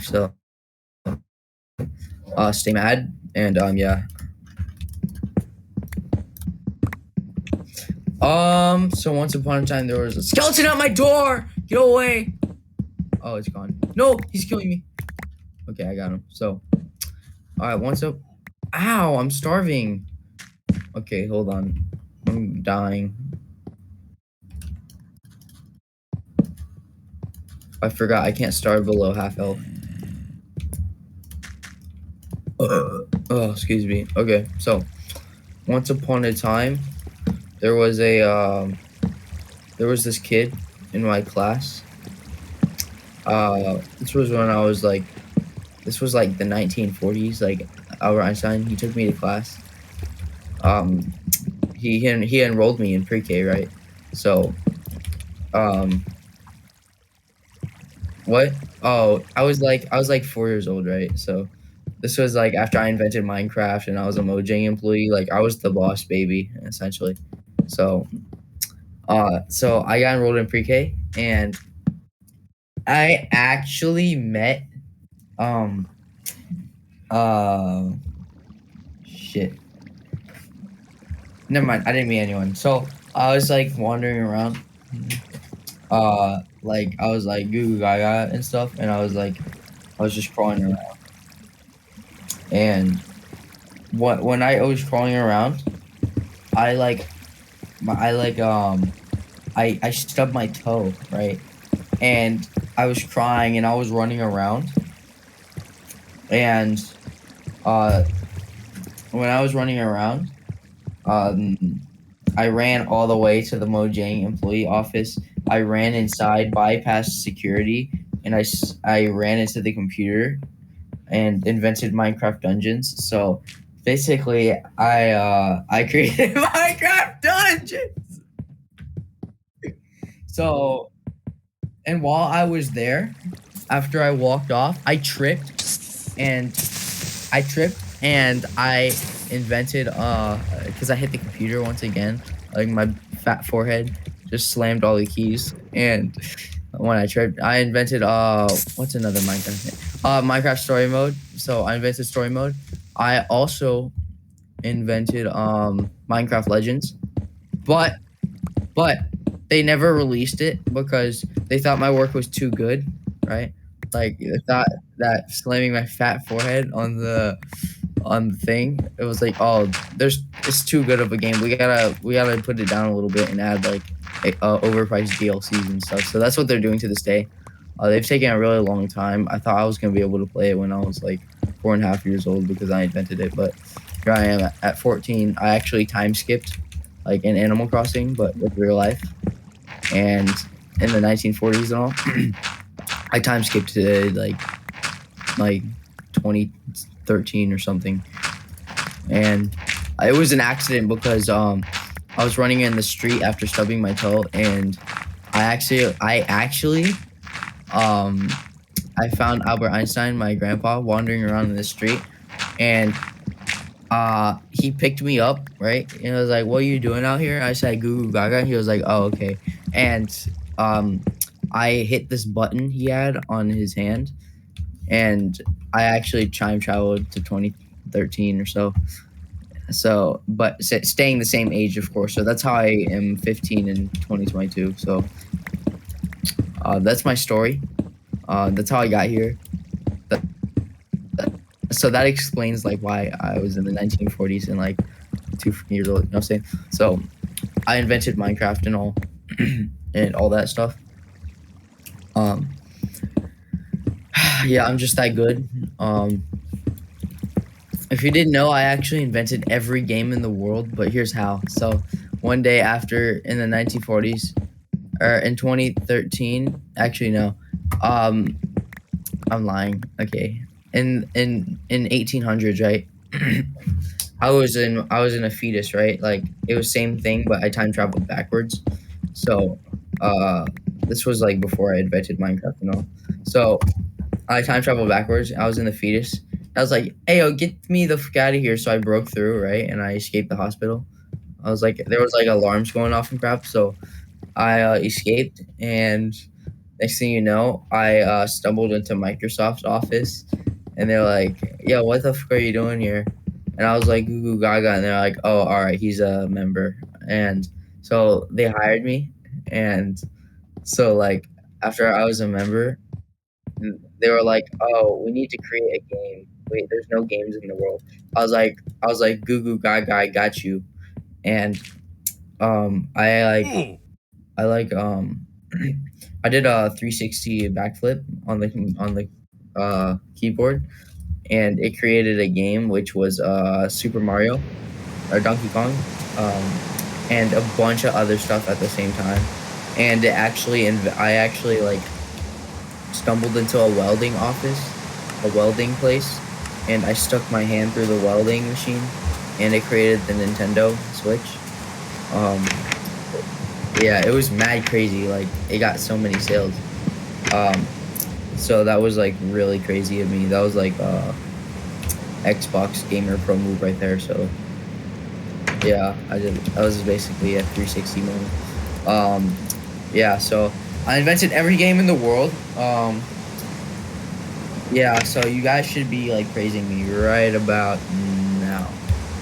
So stay mad and yeah. So once upon a time there was a skeleton at my door. Get away! Oh, it's gone. No, he's killing me. Okay, I got him. So, all right. Once up. Ow! I'm starving. Okay, hold on. I'm dying. I forgot I can't starve below half health. Oh, excuse me. Okay, so once upon a time, there was this kid in my class. This was when I was like, this was like the 1940s. Like Albert Einstein, he took me to class. He enrolled me in pre-K, right? So, what? Oh, I was like 4 years old, right? So this was like after I invented Minecraft and I was a Mojang employee. Like I was the boss baby, essentially. So so I got enrolled in pre-K and I actually met uh shit. Never mind, I didn't meet anyone. So I was like wandering around. Like I was like goo goo gaga and stuff, and I was just crawling around. And when I was crawling around, I like I like I stubbed my toe, right? And I was crying and I was running around. And when I was running around, I ran all the way to the Mojang employee office. I ran inside, bypassed security, and I ran into the computer and invented Minecraft Dungeons. So basically, I created Minecraft Dungeons. So, and while I was there, after I walked off, I tripped and I invented because I hit the computer once again, like my fat forehead just slammed all the keys, and when I tripped, I invented what's another Minecraft thing? Minecraft story mode. So I invented story mode. I also invented Minecraft Legends, but they never released it because they thought my work was too good, right? Like they thought that slamming my fat forehead on the thing, it was like, oh, it's too good of a game. We gotta put it down a little bit and add like overpriced DLCs and stuff. So that's what they're doing to this day. They've taken a really long time. I thought I was gonna be able to play it when I was like 4.5 years old because I invented it, but here I am at 14. I actually time skipped like in Animal Crossing, but with real life. And in the 1940s and all, I time skipped to like 2013 or something, and it was an accident because I was running in the street after stubbing my toe, and I actually I found Albert Einstein, my grandpa, wandering around in the street, and he picked me up, right? And I was like, "What are you doing out here?" I said, "Goo goo gaga." He was like, "Oh, okay." And I hit this button he had on his hand, and I actually time traveled to 2013 or so. So, but staying the same age, of course. So that's how I am 15 in 2022. So that's my story. That's how I got here. So that explains like why I was in the 1940s and like 2 years old. You know what I'm saying? So I invented Minecraft and all and all that stuff. Yeah, I'm just that good. If you didn't know, I actually invented every game in the world, but here's how. So one day after in the 1940s or in 2013, actually no. I'm lying. Okay. In 1800s, right? I was in a fetus, right? Like it was same thing, but I time traveled backwards. So this was like before I invented Minecraft and all. So I time traveled backwards. I was in the fetus. I was like, "Hey, yo, get me the fuck out of here!" So I broke through, right, and I escaped the hospital. I was like, there was like alarms going off and crap. So I escaped, and next thing you know, I stumbled into Microsoft's office, and they're like, "Yo, what the fuck are you doing here?" And I was like, "Goo Goo Gaga," and they're like, "Oh, all right, he's a member." And so they hired me, and so like after I was a member, they were like, "Oh, we need to create a game. Wait, there's no games in the world." I was like, "Goo Goo Gaga, I got you." And I like I did a 360 backflip on the keyboard, and it created a game which was Super Mario or Donkey Kong, and a bunch of other stuff at the same time. And I actually like stumbled into a welding office, a welding place, and I stuck my hand through the welding machine, and it created the Nintendo Switch. Um, yeah, it was mad crazy. Like it got so many sales. Um, so that was like really crazy of me. That was like Xbox gamer pro move right there. So yeah, I did. That was basically a 360 moment. Um, yeah, so I invented every game in the world. Yeah, so you guys should be like praising me right about now.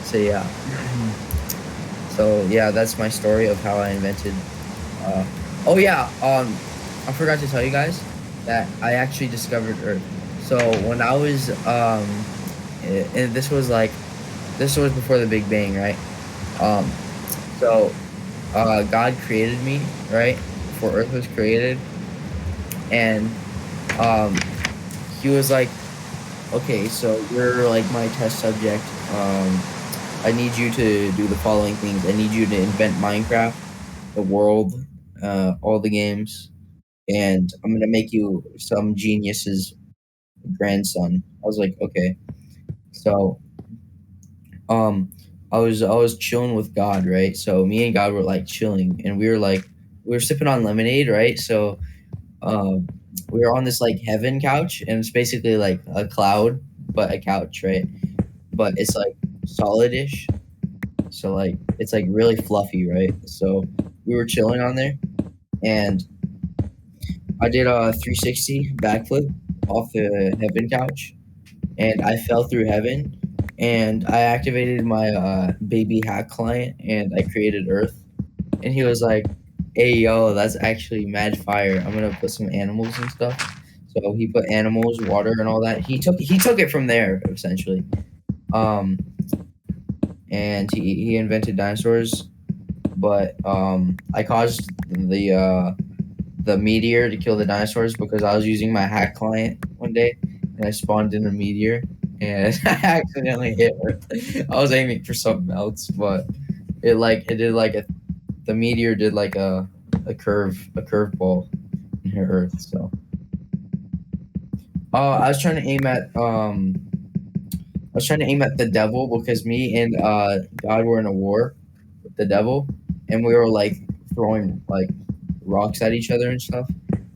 So yeah, so yeah, that's my story of how I invented. Uh, oh yeah, I forgot to tell you guys that I actually discovered Earth. So when I was and this was before the Big Bang, right? Um, so God created me, right? Before Earth was created, and um, he was like, "Okay, so you're like my test subject. I need you to do the following things. I need you to invent Minecraft, the world, all the games, and I'm gonna make you some genius's grandson." I was like, "Okay." So um, I was chilling with God, right? So me and God were like chilling, and we were sipping on lemonade, right? So um, we were on this like heaven couch, and it's basically like a cloud, but a couch, right? But it's like solidish, so like it's like really fluffy, right? So we were chilling on there, and I did a 360 backflip off the heaven couch, and I fell through heaven, and I activated my baby hack client, and I created Earth. And he was like, "Hey yo, that's actually mad fire. I'm gonna put some animals and stuff." So he put animals, water, and all that. He took it from there essentially. Um, and he invented dinosaurs, but I caused the meteor to kill the dinosaurs because I was using my hack client one day, and I spawned in a meteor, and I accidentally hit Earth. I was aiming for something else, but it did like a the meteor did like a curveball and hit Earth. So I was trying to aim at the devil because me and God were in a war with the devil, and we were like throwing like rocks at each other and stuff.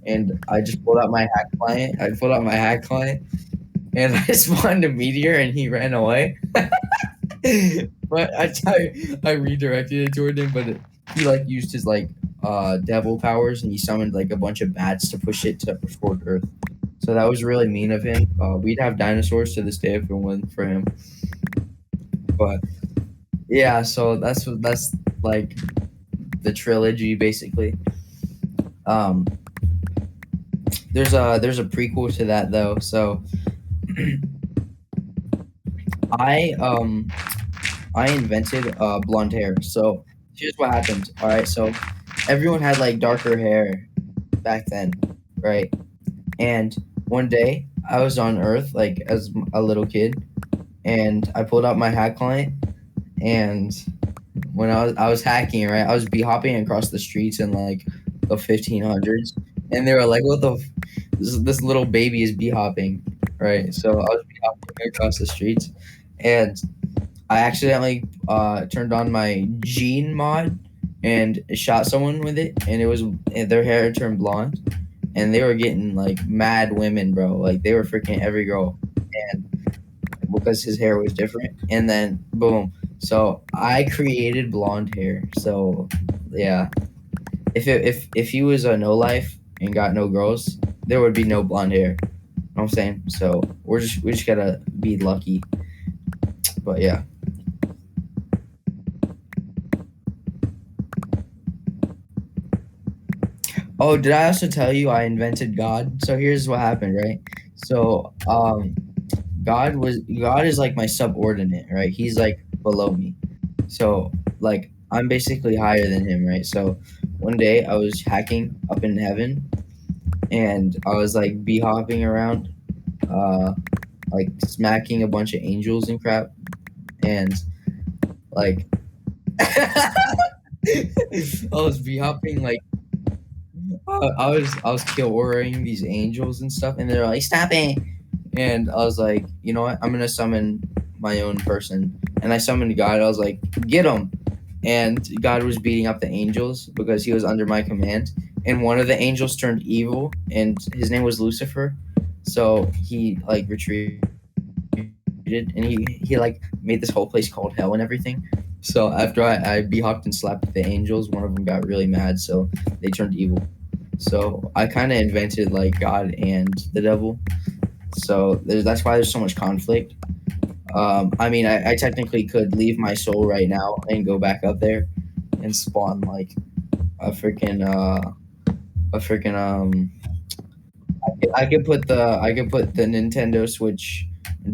And I just pulled out my hack client. I pulled out my hack client, and I spawned a meteor, and he ran away. But I redirected it toward him, but he like used his like devil powers, and he summoned like a bunch of bats to push it toward Earth. So that was really mean of him. We'd have dinosaurs to this day if it wasn't for him. But yeah, so that's like the trilogy basically. Um, there's a prequel to that though. So I um I invented blonde hair. So here's what happened. All right, so everyone had like darker hair back then, right? And one day I was on Earth like as a little kid, and I pulled out my hack client, and when I was hacking, right, I was b hopping across the streets in like the 1500s, and they were like, "What the? This little baby is b hopping," right? So I was b hopping across the streets, and I accidentally turned on my gene mod and shot someone with it, and their hair turned blonde, and they were getting like mad women, bro. Like they were freaking every girl, and because his hair was different, and then boom. So I created blonde hair. So yeah, if he was a no life, and got no girls, there would be no blonde hair. You know what I'm saying? So we just gotta be lucky. But yeah. Oh, did I also tell you I invented God? So here's what happened, right? So God is like my subordinate, right? He's like below me. So like I'm basically higher than him, right? So one day I was hacking up in heaven and I was like bee hopping around, uh like smacking a bunch of angels and crap, and like I was bee hopping like I was kill ordering these angels and stuff, and they're like, "Stop it!" And I was like, "You know what? I'm gonna summon my own person." And I summoned God. I was like, "Get him!" And God was beating up the angels because he was under my command. And one of the angels turned evil, and his name was Lucifer. So he like retreated, and he like made this whole place called hell and everything. So after I bee hopped and slapped the angels, one of them got really mad, so they turned evil. So I kind of invented like God and the devil. So that's why there's so much conflict. I mean, I technically could leave my soul right now and go back up there and spawn like a freaking a freaking I could put the Nintendo Switch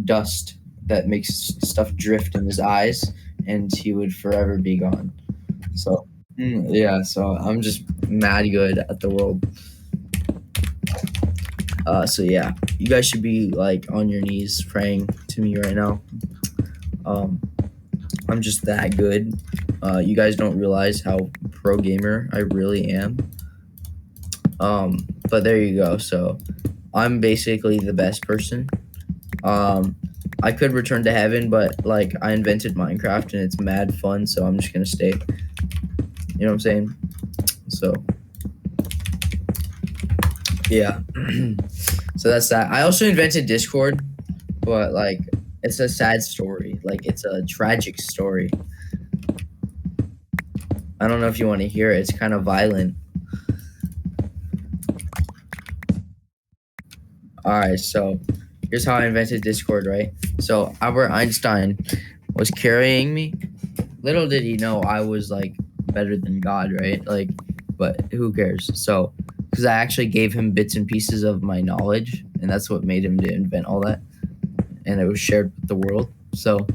dust that makes stuff drift in his eyes, and he would forever be gone. So yeah, so I'm just mad good at the world. So yeah, you guys should be like on your knees praying to me right now. Um, I'm just that good. You guys don't realize how pro gamer I really am. But there you go. So I'm basically the best person. Um, I could return to heaven, but like I invented Minecraft and it's mad fun, so I'm just gonna stay. You know what I'm saying? So yeah. So that's that. I also invented Discord, but like it's a sad story. Like it's a tragic story. I don't know if you want to hear it. It's kind of violent. All right, so here's how I invented Discord, right? So Albert Einstein was carrying me. Little did he know I was like better than God, right? Like, but who cares? So, because I actually gave him bits and pieces of my knowledge, and that's what made him to invent all that, and it was shared with the world. So,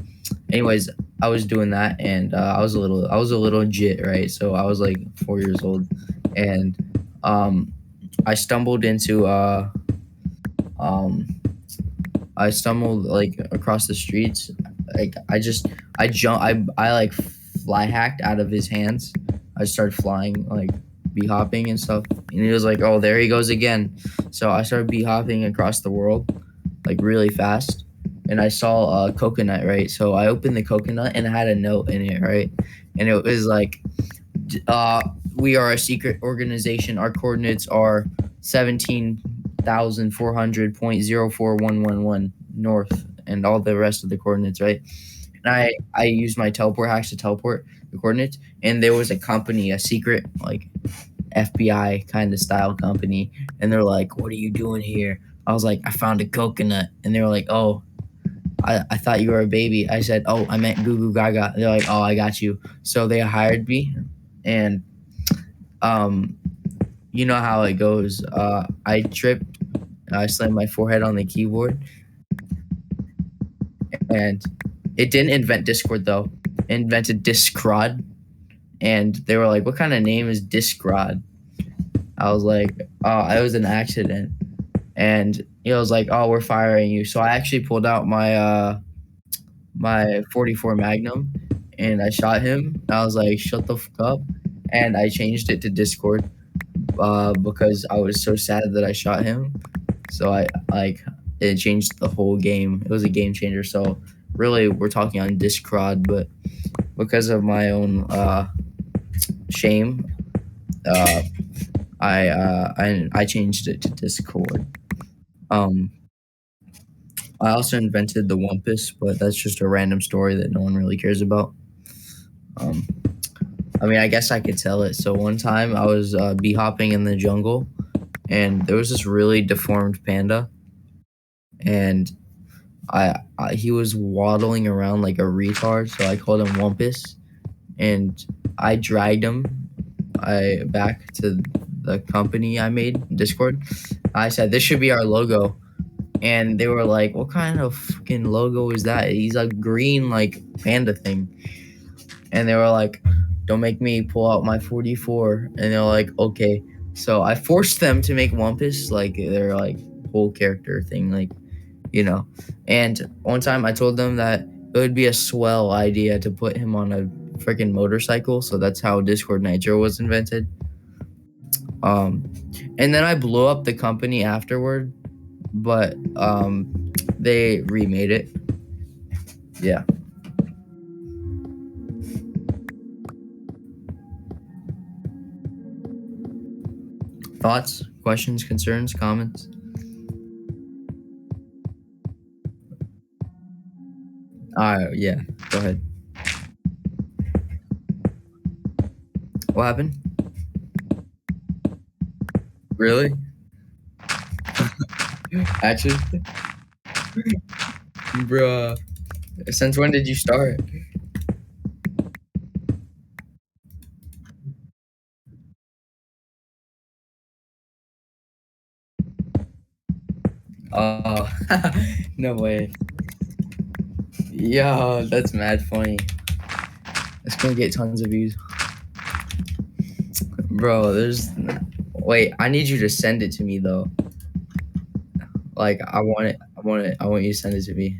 anyways, I was doing that, and I was a little jit, right? So I was like 4 years old, and um, I stumbled into um I stumbled like across the streets. Like I jump I like fly hacked out of his hands. I started flying like bee hopping and stuff. And he was like, "Oh, there he goes again." So I started bee hopping across the world like really fast. And I saw a coconut, right? So I opened the coconut and it had a note in it, right? And it was like uh, we are a secret organization. Our coordinates are 17,400.04111 north, and all the rest of the coordinates, right? And I used my teleport hacks to teleport the coordinates, and there was a company, a secret like FBI kind of style company, and they're like, "What are you doing here?" I was like, "I found a coconut," and they were like, "Oh." I thought you were a baby. I said, "Oh, I meant goo goo gaga." They're like, "Oh, I got you." So they hired me, and um, you know how it goes. I tripped. I slammed my forehead on the keyboard, and it didn't invent Discord though. It invented Discrod, and they were like, "What kind of name is Discrod?" I was like, "Oh, it was an accident." And he was like, "Oh, we're firing you." So I actually pulled out my 44 Magnum, and I shot him. I was like, "Shut the fuck up," and I changed it to Discord because I was so sad that I shot him. So I like it changed the whole game. It was a game changer. So really, we're talking on Discord, but because of my own shame, uh, I changed it to Discord. Um, I also invented the Wumpus, but that's just a random story that no one really cares about. Um, I mean, I guess I could tell it. So one time I was bee hopping in the jungle, and there was this really deformed panda, and he was waddling around like a retard, so I called him Wumpus, and I dragged him I back to the company I made, Discord. I said this should be our logo, and they were like, "What kind of fucking logo is that? He's a green like panda thing." And they were like, "Don't make me pull out my 44." And they're like, "Okay." So I forced them to make Wumpus like their like whole character thing, like you know. And one time I told them that it would be a swell idea to put him on a freaking motorcycle. So that's how Discord Nitro was invented. Um, and then I blew up the company afterward, but they remade it. Yeah. Thoughts, questions, concerns, comments? Yeah. Go ahead. What happened? Really? Actually, bruh. Since when did you start? Oh, no way. Yo, that's mad funny. It's gonna get tons of views. Bro, wait, I need you to send it to me though. Like I want it. I want you to send it to me.